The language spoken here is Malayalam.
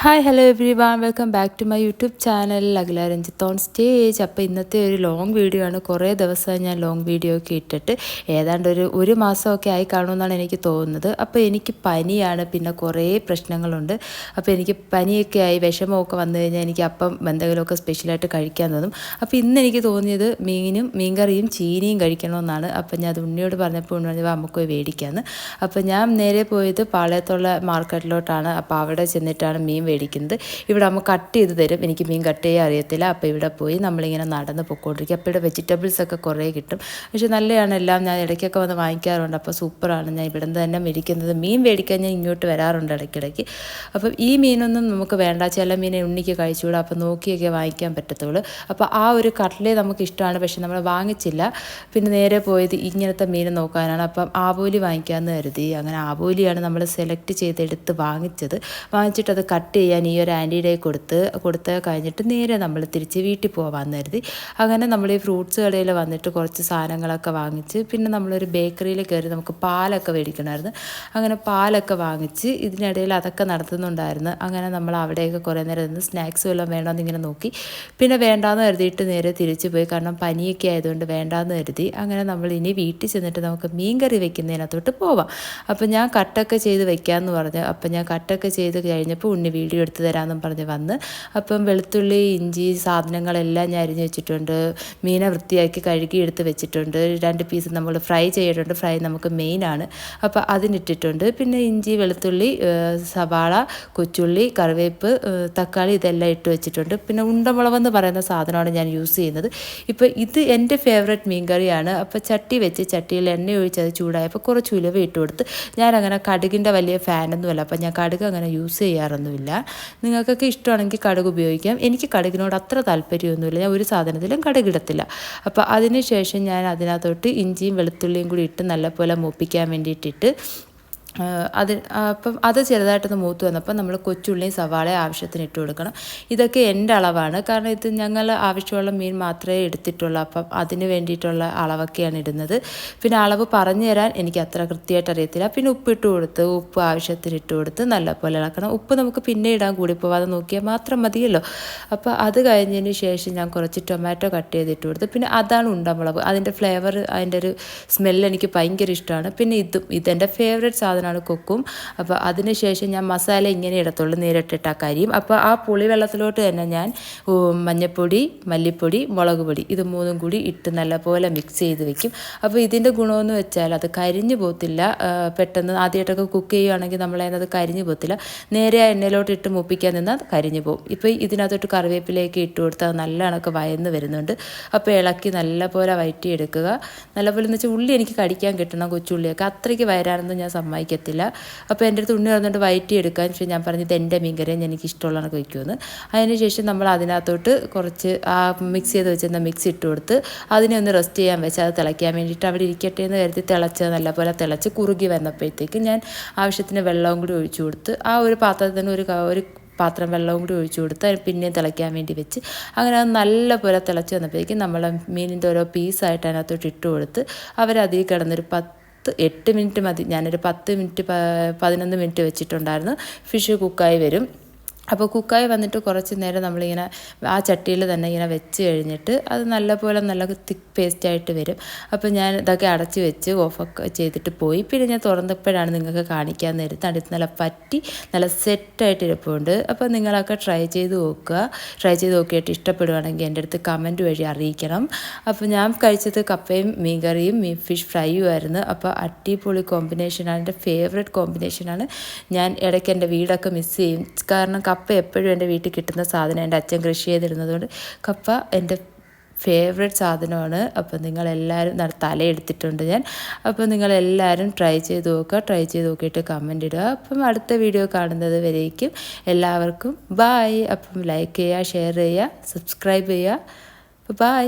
Hi hello everyone welcome back to my YouTube channel Akhila Ranjith on stage. അപ്പോൾ ഇന്നത്തെ ഒരു ലോങ് വീഡിയോ ആണ്. കുറേ ദിവസമായി ഞാൻ ലോങ് വീഡിയോ ഒക്കെ ഇട്ടിട്ട് ഏതാണ്ട് ഒരു മാസമൊക്കെ ആയി കാണുമെന്നാണ് എനിക്ക് തോന്നുന്നത്. അപ്പോൾ എനിക്ക് പനിയാണ്, പിന്നെ കുറേ പ്രശ്നങ്ങളുണ്ട്. അപ്പോൾ എനിക്ക് പനിയൊക്കെ ആയി വിഷമമൊക്കെ വന്നു കഴിഞ്ഞാൽ എനിക്ക് അപ്പം എന്തെങ്കിലുമൊക്കെ സ്പെഷ്യലായിട്ട് കഴിക്കാൻ തോന്നും. അപ്പോൾ ഇന്ന് എനിക്ക് തോന്നിയത് മീൻകറിയും ചീനിയും കഴിക്കണമെന്നാണ്. അപ്പോൾ ഞാൻ അത് ഉണ്ണിയോട് പറഞ്ഞപ്പോൾ ഉണ്ണി പറഞ്ഞപ്പോൾ നമുക്ക് പോയി മേടിക്കാമെന്ന്. അപ്പോൾ ഞാൻ നേരെ പോയത് പാളയത്തുള്ള മാർക്കറ്റിലോട്ടാണ്. അപ്പോൾ അവിടെ ചെന്നിട്ടാണ് മീൻ മേടിക്കുന്നത്. ഇവിടെ അമ്മ കട്ട് ചെയ്ത് തരും, എനിക്ക് മീൻ കട്ട് ചെയ്യാൻ അറിയത്തില്ല. അപ്പോൾ ഇവിടെ പോയി നമ്മളിങ്ങനെ നടന്ന് പൊയ്ക്കൊണ്ടിരിക്കും. അപ്പോൾ ഇവിടെ വെജിറ്റബിൾസൊക്കെ കുറേ കിട്ടും, പക്ഷേ നല്ലതാണ് എല്ലാം. ഞാൻ ഇടയ്ക്കൊക്കെ വന്ന് വാങ്ങിക്കാറുണ്ട്. അപ്പോൾ സൂപ്പറാണ്. ഞാൻ ഇവിടെ നിന്ന് തന്നെ മേടിക്കുന്നത്. മീൻ മേടിക്കാൻ ഞാൻ ഇങ്ങോട്ട് വരാറുണ്ട് ഇടയ്ക്കിടയ്ക്ക്. അപ്പം ഈ മീനൊന്നും നമുക്ക് വേണ്ട, ചില മീനെ ഉണ്ണിക്ക് കഴിച്ചുകൂടാ. അപ്പോൾ നോക്കിയൊക്കെ വാങ്ങിക്കാൻ പറ്റത്തുള്ളൂ. അപ്പോൾ ആ ഒരു കട്ട്ലേ നമുക്ക് ഇഷ്ടമാണ്, പക്ഷേ നമ്മൾ വാങ്ങിച്ചില്ല. പിന്നെ നേരെ പോയത് ഇങ്ങനത്തെ മീൻ നോക്കാനാണ്. അപ്പം ആവോലി വാങ്ങിക്കാമെന്ന് കരുതി. അങ്ങനെ ആവോലിയാണ് നമ്മൾ സെലക്ട് ചെയ്തെടുത്ത് വാങ്ങിച്ചിട്ട് അത് കട്ട് ചെയ്യാൻ ഈ ഒരു ആൻറ്റിയുടെ കൊടുത്ത് കഴിഞ്ഞിട്ട് നേരെ നമ്മൾ തിരിച്ച് വീട്ടിൽ പോകാമെന്ന് കരുതി. അങ്ങനെ നമ്മൾ ഈ ഫ്രൂട്ട്സ് കടയിൽ വന്നിട്ട് കുറച്ച് സാധനങ്ങളൊക്കെ വാങ്ങിച്ച് പിന്നെ നമ്മളൊരു ബേക്കറിയിൽ കയറി നമുക്ക് പാലൊക്കെ മേടിക്കണമായിരുന്നു. അങ്ങനെ പാലൊക്കെ വാങ്ങിച്ച് ഇതിനിടയിൽ അതൊക്കെ നടത്തുന്നുണ്ടായിരുന്നു. അങ്ങനെ നമ്മൾ അവിടെയൊക്കെ കുറേ നേരം നിന്ന് സ്നാക്സ് വല്ലതും വേണമെന്ന് ഇങ്ങനെ നോക്കി. പിന്നെ വേണ്ടാന്ന് കരുതിയിട്ട് നേരെ തിരിച്ചു പോയി, കാരണം പനിയൊക്കെ ആയതുകൊണ്ട് വേണ്ടാന്ന് കരുതി. അങ്ങനെ നമ്മൾ ഇനി വീട്ടിൽ ചെന്നിട്ട് നമുക്ക് മീൻ കറി വെക്കുന്നതിനകത്തോട്ട് പോവാം. അപ്പോൾ ഞാൻ കട്ടൊക്കെ ചെയ്ത് വെക്കാമെന്ന് പറഞ്ഞു. അപ്പോൾ ഞാൻ കട്ടൊക്കെ ചെയ്ത് കഴിഞ്ഞപ്പോൾ ഉണ്ണി വീഡിയോ എടുത്ത് തരാമെന്നും പറഞ്ഞ് വന്ന്. അപ്പം വെളുത്തുള്ളി, ഇഞ്ചി സാധനങ്ങളെല്ലാം ഞാൻ അരിഞ്ഞ് വെച്ചിട്ടുണ്ട്. മീനെ വൃത്തിയാക്കി കഴുകി എടുത്ത് വെച്ചിട്ടുണ്ട്. 2 പീസ് നമ്മൾ ഫ്രൈ ചെയ്തിട്ടുണ്ട്. ഫ്രൈ നമുക്ക് മെയിനാണ്. അപ്പോൾ അതിനിട്ടിട്ടുണ്ട്. പിന്നെ ഇഞ്ചി, വെളുത്തുള്ളി, സവാള, കൊച്ചുള്ളി, കറിവേപ്പ്, തക്കാളി ഇതെല്ലാം ഇട്ട് വെച്ചിട്ടുണ്ട്. പിന്നെ ഉണ്ടമുളകെന്ന് പറയുന്ന സാധനമാണ് ഞാൻ യൂസ് ചെയ്യുന്നത്. ഇപ്പോൾ ഇത് എൻ്റെ ഫേവറേറ്റ് മീൻ കറിയാണ്. അപ്പോൾ ചട്ടിയിൽ എണ്ണ ഒഴിച്ച് അത് ചൂടായപ്പോൾ കുറച്ച് ഉലുവ ഇട്ട് കൊടുത്ത്. ഞാനങ്ങനെ കടുകിൻ്റെ വലിയ ഫാനൊന്നുമല്ല, അപ്പോൾ ഞാൻ കടുക് അങ്ങനെ യൂസ് ചെയ്യാറൊന്നുമില്ല. നിങ്ങൾക്കൊക്കെ ഇഷ്ടമാണെങ്കിൽ കടുക് ഉപയോഗിക്കാം. എനിക്ക് കടുകിനോട് അത്ര താല്പര്യമൊന്നുമില്ല, ഞാൻ ഒരു സാധനത്തിലും കടുകിടത്തില്ല. അപ്പോൾ അതിന് ശേഷം ഞാൻ അതിനകത്തോട്ട് ഇഞ്ചിയും വെളുത്തുള്ളിയും കൂടി ഇട്ട് നല്ലപോലെ മൂപ്പിക്കാൻ വേണ്ടിയിട്ടിട്ട് അപ്പം അത് ചെറുതായിട്ടൊന്ന് മൂത്ത് വന്നപ്പോൾ നമ്മൾ കൊച്ചുള്ളിയും സവാളയും ആവശ്യത്തിന് ഇട്ട് കൊടുക്കണം. ഇതൊക്കെ എൻ്റെ അളവാണ്, കാരണം ഇത് ഞങ്ങൾ ആവശ്യമുള്ള മീൻ മാത്രമേ എടുത്തിട്ടുള്ളൂ. അപ്പം അതിന് വേണ്ടിയിട്ടുള്ള അളവൊക്കെയാണ് ഇടുന്നത്. പിന്നെ അളവ് പറഞ്ഞു തരാൻ എനിക്ക് അത്ര കൃത്യമായിട്ട് അറിയത്തില്ല. പിന്നെ ഉപ്പ് ആവശ്യത്തിന് ഇട്ട് കൊടുത്ത് നല്ലപോലെ ഇളക്കണം. ഉപ്പ് നമുക്ക് പിന്നെ ഇടാൻ കൂടി പോവാതെ നോക്കിയാൽ മാത്രം മതിയല്ലോ. അപ്പോൾ അത് കഴിഞ്ഞതിന് ശേഷം ഞാൻ കുറച്ച് ടൊമാറ്റോ കട്ട് ചെയ്തിട്ട് കൊടുത്ത്. പിന്നെ അതാണ് ഉണ്ടമുളക്, അതിൻ്റെ ഫ്ലേവർ, അതിൻ്റെ ഒരു സ്മെല്ല് എനിക്ക് ഭയങ്കര ഇഷ്ടമാണ്. പിന്നെ ഇതെൻ്റെ ഫേവറേറ്റ് സാധനം കൊക്കും. അപ്പോൾ അതിനുശേഷം ഞാൻ മസാല ഇങ്ങനെ ഇടത്തുള്ളൂ, നേരിട്ടിട്ട് ആ കരിയും. അപ്പോൾ ആ പുളിവെള്ളത്തിലോട്ട് തന്നെ ഞാൻ മഞ്ഞൾപ്പൊടി, മല്ലിപ്പൊടി, മുളക് പൊടി ഇത് 3 കൂടി ഇട്ട് നല്ലപോലെ മിക്സ് ചെയ്ത് വെക്കും. അപ്പോൾ ഇതിൻ്റെ ഗുണമെന്ന് വെച്ചാൽ അത് കരിഞ്ഞു പോകത്തില്ല. പെട്ടെന്ന് ആദ്യമായിട്ടൊക്കെ കുക്ക് ചെയ്യുകയാണെങ്കിൽ നമ്മളതിനത് കരിഞ്ഞു പോകത്തില്ല. നേരെ ആ എണ്ണയിലോട്ട് ഇട്ട് മുപ്പിക്കാൻ നിന്നാൽ കരിഞ്ഞു പോകും. ഇപ്പോൾ ഇതിനകത്തോട്ട് കറിവേപ്പിലേക്ക് ഇട്ട് കൊടുത്താൽ നല്ല കണക്ക് വയന്ന് വരുന്നുണ്ട്. അപ്പോൾ ഇളക്കി നല്ലപോലെ വഴറ്റിയെടുക്കുക. നല്ലപോലെ എന്ന് വെച്ചാൽ ഉള്ളി എനിക്ക് കടിക്കാൻ കിട്ടണം, കൊച്ചുള്ളിയൊക്കെ അത്രയ്ക്ക് വയറാനൊന്നും ഞാൻ സമ്മതിക്കത്തില്ല. അപ്പോൾ എൻ്റെ അടുത്ത് ഉണ്ണി പറഞ്ഞിട്ട് വഴറ്റിയെടുക്കാൻ. പക്ഷേ ഞാൻ പറഞ്ഞത് എൻ്റെ മീൻകറി എനിക്ക് ഇഷ്ടമുള്ള കണക്ക് വയ്ക്കുമെന്ന്. അതിനുശേഷം നമ്മൾ അതിനകത്തോട്ട് കുറച്ച് ആ മിക്സ് ചെയ്ത് വെച്ചിരുന്ന മിക്സ് ഇട്ട് കൊടുത്ത് അതിനെ ഒന്ന് റെസ്റ്റ് ചെയ്യാൻ വെച്ച് അത് തിളയ്ക്കാൻ വേണ്ടിയിട്ട് അവിടെ ഇരിക്കട്ടെ എന്ന് കരുതി നല്ലപോലെ തിളച്ച് കുറുകി വന്നപ്പോഴത്തേക്ക് ഞാൻ ആവശ്യത്തിന് വെള്ളവും കൂടി ഒഴിച്ചു കൊടുത്ത് ആ ഒരു പാത്രത്തിന് ഒരു പാത്രം വെള്ളവും കൂടി ഒഴിച്ചു കൊടുത്ത് പിന്നെയും തിളയ്ക്കാൻ വേണ്ടി വെച്ച് അങ്ങനെ അത് നല്ലപോലെ തിളച്ച് വന്നപ്പോഴേക്കും നമ്മൾ മീനിൻ്റെ ഓരോ പീസായിട്ട് അതിനകത്തോട്ട് ഇട്ട് കൊടുത്ത് അവരതിൽ കിടന്നൊരു 8 മിനിറ്റ് മതി. ഞാനൊരു 10 മിനിറ്റ് 11 മിനിറ്റ് വെച്ചിട്ടുണ്ടായിരുന്നു. ഫിഷ് കുക്കായി വരും. അപ്പോൾ കുക്കായി വന്നിട്ട് കുറച്ച് നേരം നമ്മളിങ്ങനെ ആ ചട്ടിയിൽ തന്നെ ഇങ്ങനെ വെച്ച് കഴിഞ്ഞിട്ട് അത് നല്ലപോലെ നല്ല തിക്ക് പേസ്റ്റായിട്ട് വരും. അപ്പോൾ ഞാൻ ഇതൊക്കെ അടച്ച് വെച്ച് ഓഫൊക്കെ ചെയ്തിട്ട് പോയി. പിന്നെ ഞാൻ തുറന്നപ്പോഴാണ് നിങ്ങൾക്ക് കാണിക്കാൻ നേരത്ത് അടുത്ത് നല്ല പറ്റി നല്ല സെറ്റായിട്ട് ഇരിപ്പുണ്ട്. അപ്പോൾ നിങ്ങളൊക്കെ ട്രൈ ചെയ്ത് നോക്കിയിട്ട് ഇഷ്ടപ്പെടുവാണെങ്കിൽ എൻ്റെ അടുത്ത് കമൻറ്റ് വഴി അറിയിക്കണം. അപ്പോൾ ഞാൻ കഴിച്ചത് കപ്പയും മീൻകറിയും ഫിഷ് ഫ്രൈയും ആയിരുന്നു. അപ്പോൾ അടിപൊളി കോമ്പിനേഷനാണ്, എൻ്റെ ഫേവറേറ്റ് കോമ്പിനേഷനാണ്. ഞാൻ ഇടയ്ക്ക് എൻ്റെ വീടൊക്കെ മിസ് ചെയ്യും, കാരണം കപ്പ എപ്പോഴും എൻ്റെ വീട്ടിൽ കിട്ടുന്ന സാധനം. എൻ്റെ അച്ഛൻ കൃഷി ചെയ്തിരുന്നതുകൊണ്ട് കപ്പ എൻ്റെ ഫേവറേറ്റ് സാധനമാണ്. അപ്പോൾ നിങ്ങളെല്ലാവരും തലയെടുത്തിട്ടുണ്ട് ഞാൻ. അപ്പോൾ നിങ്ങളെല്ലാവരും ട്രൈ ചെയ്ത് നോക്കിയിട്ട് കമൻ്റ് ഇടുക. അപ്പം അടുത്ത വീഡിയോ കാണുന്നത് വരേക്കും എല്ലാവർക്കും ബായ്. അപ്പം ലൈക്ക് ചെയ്യുക, ഷെയർ ചെയ്യുക, സബ്സ്ക്രൈബ് ചെയ്യുക. ബൈ.